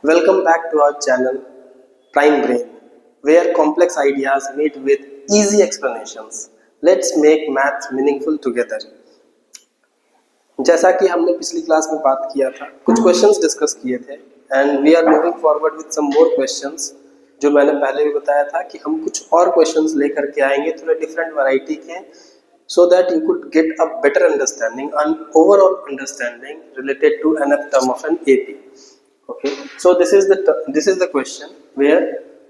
Welcome back to our channel Prime Brain, where complex ideas meet with easy explanations. Let's make math meaningful together. जैसा कि हमने पिछली class में बात किया था, कुछ क्वेश्चंस डिस्कस किए थे and we are moving forward with some more questions, जो मैंने पहले भी बताया था कि हम कुछ और क्वेश्चंस लेकर के आएंगे थोड़े डिफरेंट वैरायटी के, so that you could get a better understanding and overall understanding related to nth term of an AP. Okay, so this is the question where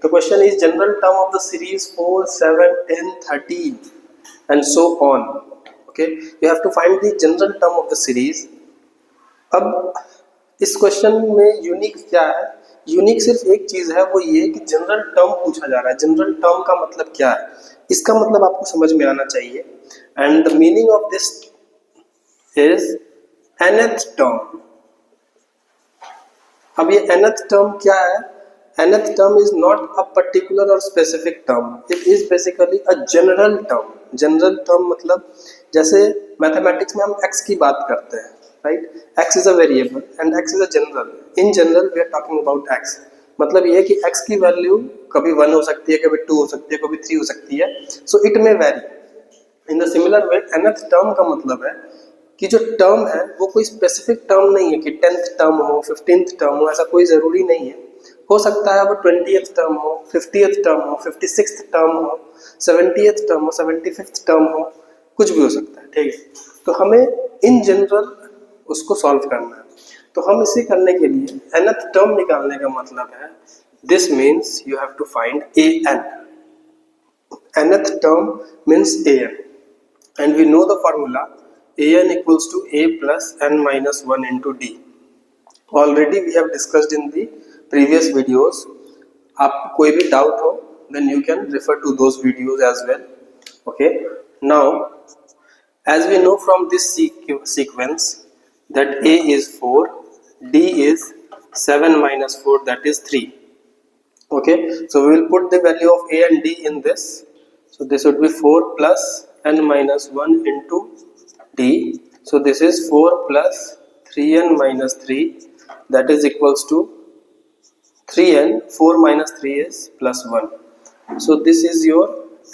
the question is general term of the series 4, 7, 10, 13 and so on. Okay, you have to find the general term of the series. अब इस question में unique क्या है? Unique सिर्फ एक चीज है, वो ये कि जनरल टर्म पूछा जा रहा है. जनरल टर्म का मतलब क्या है, इसका मतलब आपको समझ में आना चाहिए. And the meaning of this is nth term. अब ये nth टर्म क्या है? nth term is not a particular और specific term, it is basically a general term. General term मतलब जैसे मैथमेटिक्स में हम x की बात करते हैं, right? x is a variable and x is a general. In general we are talking about x. मतलब ये है कि x की वैल्यू कभी 1 हो सकती है, कभी 2 हो सकती है, कभी 3 हो सकती है. So it may vary. In the similar way nth term का मतलब है कि जो टर्म है वो कोई स्पेसिफिक टर्म नहीं है कि 10th टर्म हो, 15th टर्म हो, ऐसा कोई ज़रूरी नहीं है. हो सकता है वो 20th टर्म हो, 50th टर्म हो, 56th टर्म हो, 70th टर्म हो, 75th टर्म हो, कुछ भी हो सकता है. ठीक है, तो हमें इन जनरल उसको सॉल्व करना है. तो हम इसे करने के लिए nth टर्म निकालने का मतलब है, this means you have to find an. nth term means an and we know the formula an equals to a plus n minus 1 into d. Already we have discussed in the previous videos. आप कोई भी doubt हो then you can refer to those videos as well. Okay, now as we know from this sequence that a is 4, d is 7 minus 4, that is 3. Okay, so we will put the value of a and d in this. So this would be 4 plus n minus 1 into d. So this is 4 plus 3n minus 3, that is equals to 3n. 4 minus 3 is plus 1. So this is your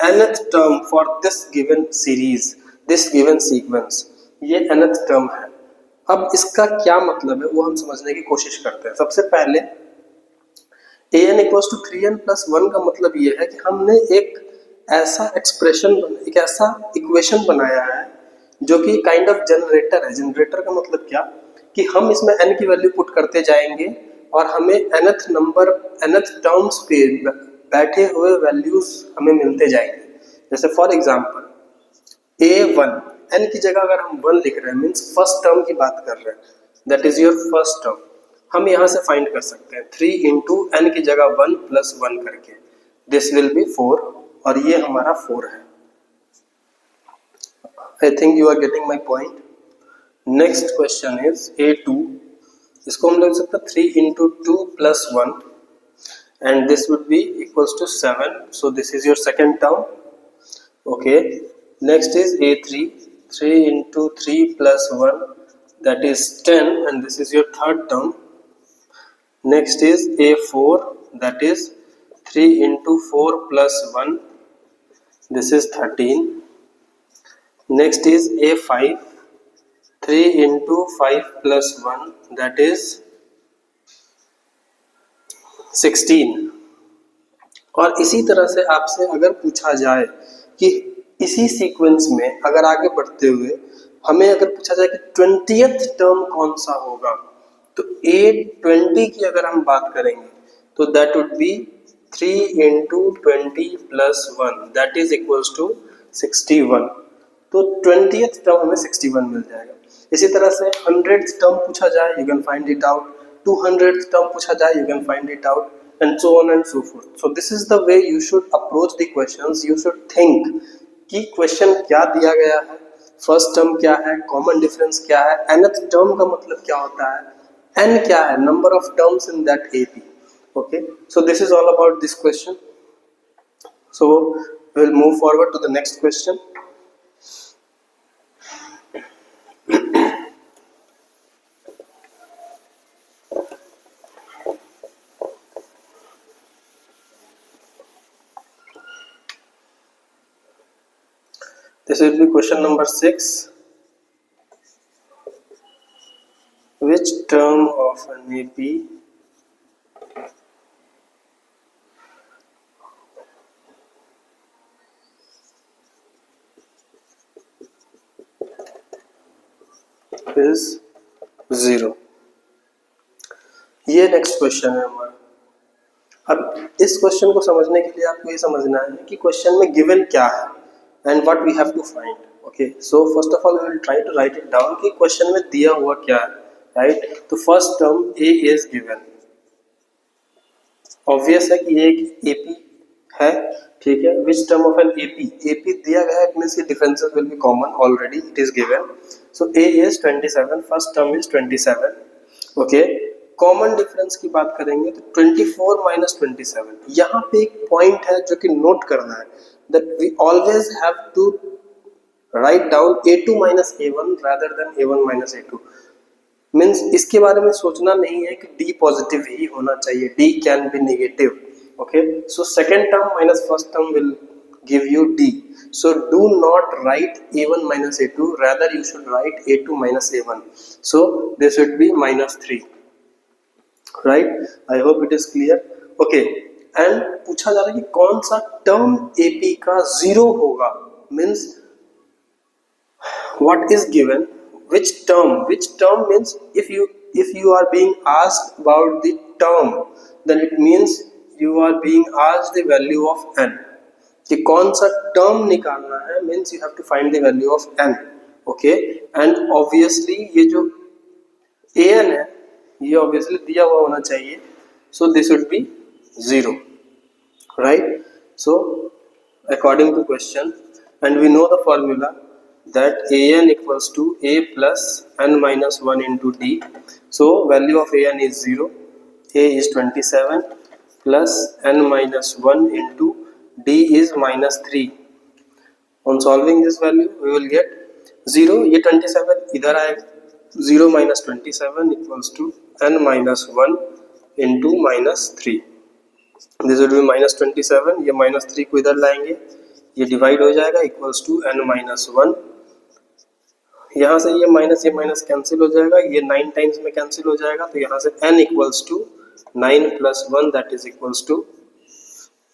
nth term for this given series, this given sequence. ये nth term है. अब इसका क्या मतलब है वो हम समझने की कोशिश करते हैं. सबसे पहले an equals to 3n plus 1 का मतलब ये है कि हमने एक ऐसा एक्सप्रेशन, एक ऐसा इक्वेशन बनाया है जो कि काइंड ऑफ जनरेटर है. जनरेटर का मतलब क्या कि हम इसमें n की वैल्यू पुट करते जाएंगे और हमें nth नंबर, nth टर्म्स पे बैठे हुए वैल्यूज हमें मिलते जाएंगे. जैसे फॉर एग्जांपल a1, n की जगह अगर हम 1 लिख रहे हैं मीन्स फर्स्ट टर्म की बात कर रहे हैं, that is your first term. हम यहाँ से फाइंड कर सकते हैं 3 इंटू n की जगह 1 प्लस 1 करके, दिस विल बी 4 और ये हमारा 4 है. I think you are getting my point. Next question is a2. इसको हम लिख सकते हैं 3 into 2 plus 1 and this would be equals to 7. So this is your second term. Okay, next is a3. 3 into 3 plus 1, that is 10 and this is your third term. Next is a4, that is 3 into 4 plus 1, this is 13. Next is a5, 3 into 5 plus 1, that is 16. और इसी तरह से आपसे अगर पूछा जाए कि इसी सीक्वेंस में अगर आगे बढ़ते हुए हमें अगर पूछा जाए कि 20th टर्म कौन सा होगा, तो a20 की अगर हम बात करेंगे तो that would be 3 into 20 plus 1, that is equals to 61. तो 20th टर्म हमें 61 मिल जाएगा. इसी तरह से 100th टर्म पूछा जाए, you can find it out. 200th term पूछा जाए, you can find it out, and so on and so forth. So this is the way you should approach the questions. You should think कि question क्या दिया गया है, first term क्या है, common difference क्या है, nth टर्म का मतलब क्या होता है, n क्या है, number of terms in that AP. Okay, so this is all about this question. So we will move forward to the next question. This will be question number 6. Which term of an AP is 0? ये next question है हमारा। अब इस question को समझने के लिए आपको ये समझना है कि क्वेश्चन में गिवन क्या है and what we have to find. Okay, so first of all we will try to write it down कि क्वेश्चन में दिया हुआ क्या है, राइट। तो first term A is given, obvious है कि ये एक एपी है, ठीक है। Which term of an AP, AP दिया गया है, it means differences will be common, already it is given. So A is 27, first term is 27। Okay, common difference की बात करेंगे तो 24 माइनस 27। यहाँ पे एक पॉइंट है जो कि नोट करना है, that we always have to write down a2 minus a1 rather than a1 minus a2। Means इसके बारे में सोचना नहीं है कि d पॉजिटिव ही होना चाहिए, d can be negative. Okay, so second term minus first term will give you d, so do not write a1 minus a2, rather you should write a2 minus a1, so this should be minus 3, right? I hope it is clear. Okay, and पूछा जा रहा है कि कौन सा term ap का 0 होगा, means what is given, which term means if you are being asked about the term, then it means you are being asked the value of n, कि कौन सा टर्म निकालना है, means you have to find the value of n। Okay, and obviously ये जो an है ये obviously दिया हुआ होना चाहिए, so this would be 0, right. So according to question and we know the formula that an equals to a plus n minus 1 into d, so value of an is 0, a is 27 plus n minus 1 into d is minus 3. On solving this value we will get 0, ये 27 इधर आएगा, 0 minus 27 equals to n minus 1 into minus 3, this will be minus 27, ये minus 3 को इधर लाएंगे, ये divide हो जाएगा, equals to n minus 1, यहाँ से ये माइनस कैंसिल हो जाएगा, ये 9 टाइम्स में कैंसिल हो जाएगा, तो यहाँ से n equals to 9 plus 1 that is equals to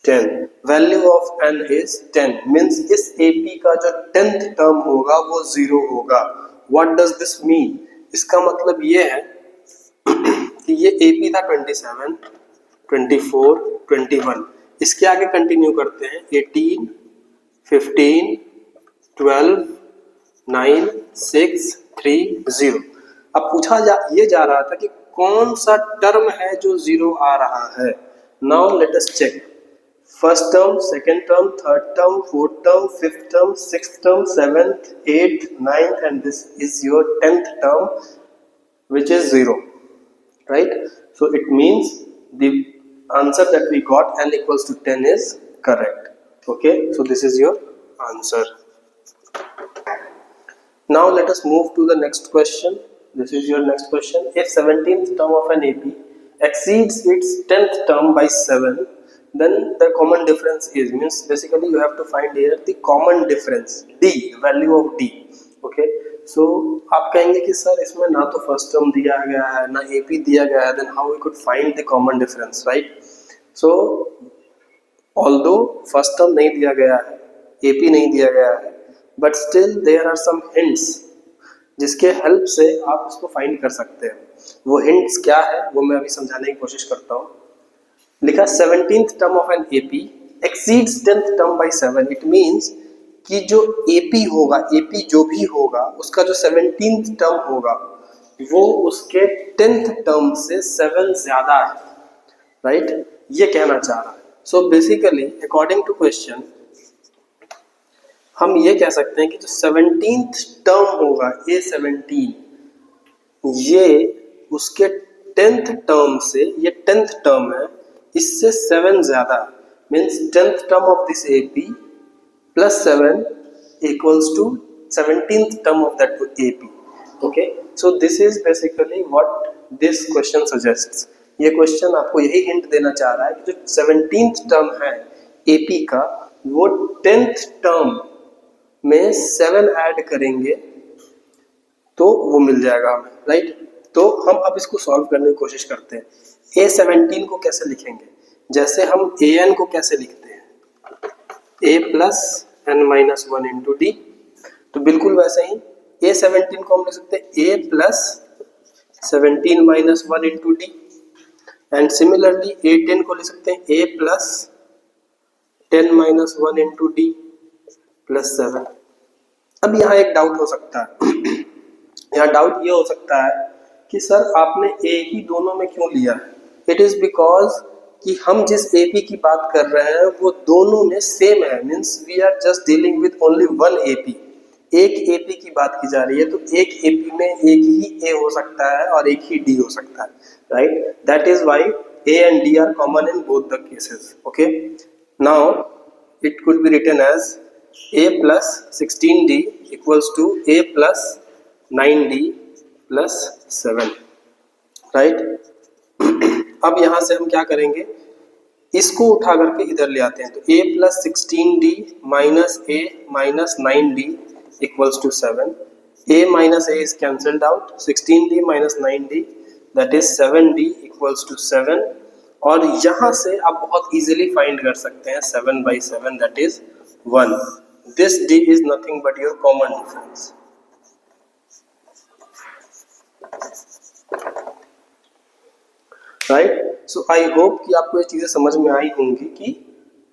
10। Value of n is 10, means इस AP का जो 10th टर्म होगा वो 0 होगा। What does this mean? इसका मतलब ये है कि ये AP था 27, 24, 21, इसके आगे कंटिन्यू करते हैं 18, 15, 12, 9, 6, 3, 0। अब पूछा ये जा रहा था कि कौन सा टर्म है जो 0 आ रहा है। Now let us check, first term, second term, third term, fourth term, fifth term, sixth term, seventh, eighth, ninth and this is your 10th term which is 0, right? So it means the answer that we got n equals to 10 is correct. Okay, so this is your answer. Now let us move to the next question. This is your next question. If 17th term of an AP exceeds its 10th term by 7, then the common difference is, means basically you have to find here the common difference, d, value of d. Okay, so आप कहेंगे कि sir इसमें ना तो first term दिया गया है ना AP दिया गया है, then how we could find the common difference, right? So although first term नहीं दिया गया है, AP नहीं दिया गया है, but still there are some hints जिसके हेल्प से आप इसको फाइंड कर सकते हैं। वो हिंट्स क्या है वो मैं अभी समझाने की कोशिश करता हूँ। लिखा 17th term of an AP exceeds 10th term by 7, it means कि जो AP होगा, AP जो भी होगा उसका जो 17th टर्म होगा वो उसके 10th टर्म से 7 ज्यादा है, राइट? ये कहना चाह रहा है। So basically according to question हम ये कह सकते हैं कि जो 17th टर्म होगा A17, ये उसके 10th टर्म से, ये 10th टर्म है, इससे 7 ज्यादा, means 10th term of this AP plus 7 equals to 17th term of that AP। Okay, so this is basically what this question suggests. ये क्वेश्चन आपको यही हिंट देना चाह रहा है कि जो 17th टर्म है AP का वो 10th टर्म में 7 ऐड करेंगे तो वो मिल जाएगा हमें, राइट। तो हम अब इसको सॉल्व करने की कोशिश करते हैं। A17 को कैसे लिखेंगे, जैसे हम an को कैसे लिखते हैं, a plus n minus 1 into D, तो बिल्कुल वैसे ही A17 को हम लिख सकते हैं a plus 17 minus 1 into D, and similarly A10 को लिख सकते हैं a plus 10 minus 1 into D plus 7। अब यहाँ एक डाउट हो सकता है यहाँ डाउट ये हो सकता है कि सर आपने ए ही दोनों में क्यों लिया है। इट इज बिकॉज कि हम जिस एपी की बात कर रहे हैं वो दोनों में सेम है, means we are just dealing with only one AP. एक एपी की बात की जा रही है, तो एक एपी में एक ही ए हो सकता है और एक ही डी हो सकता है, right. That is why A and D are common in both the cases. Okay, now it could be written as a plus 16d equals to a plus 9d plus 7, right। अब यहाँ से हम क्या करेंगे, इसको उठा करके इधर ले आते हैं, तो a plus 16d minus a minus 9d equals to 7, a minus a is cancelled out, 16d minus 9d that is 7d equals to 7, और यहाँ से आप बहुत इजीली फाइंड कर सकते हैं 7 by 7 that is 1. This d is nothing but your common difference. Right? So I hope कि आपको ये चीज़ें समझ में आई होंगी कि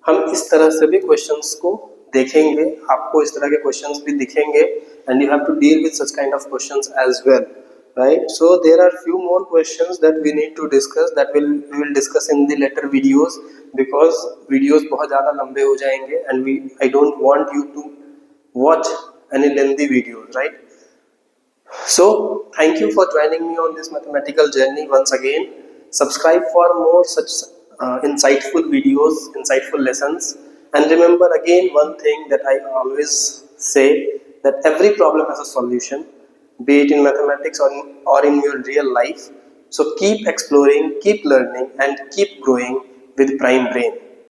हम इस तरह से भी क्वेश्चंस को देखेंगे, आपको इस तरह के क्वेश्चंस भी दिखेंगे, and you have to deal with such kind of questions as well. Right, so there are few more questions that we need to discuss, that we will discuss in the later videos, because videos बहुत ज़्यादा लंबे हो जाएंगे and I don't want you to watch any lengthy videos, right? So thank you for joining me on this mathematical journey once again. Subscribe for more such insightful videos, insightful lessons, and remember again one thing that I always say, that every problem has a solution, be it in mathematics or in your real life. So keep exploring, keep learning, and keep growing with Prime Brain.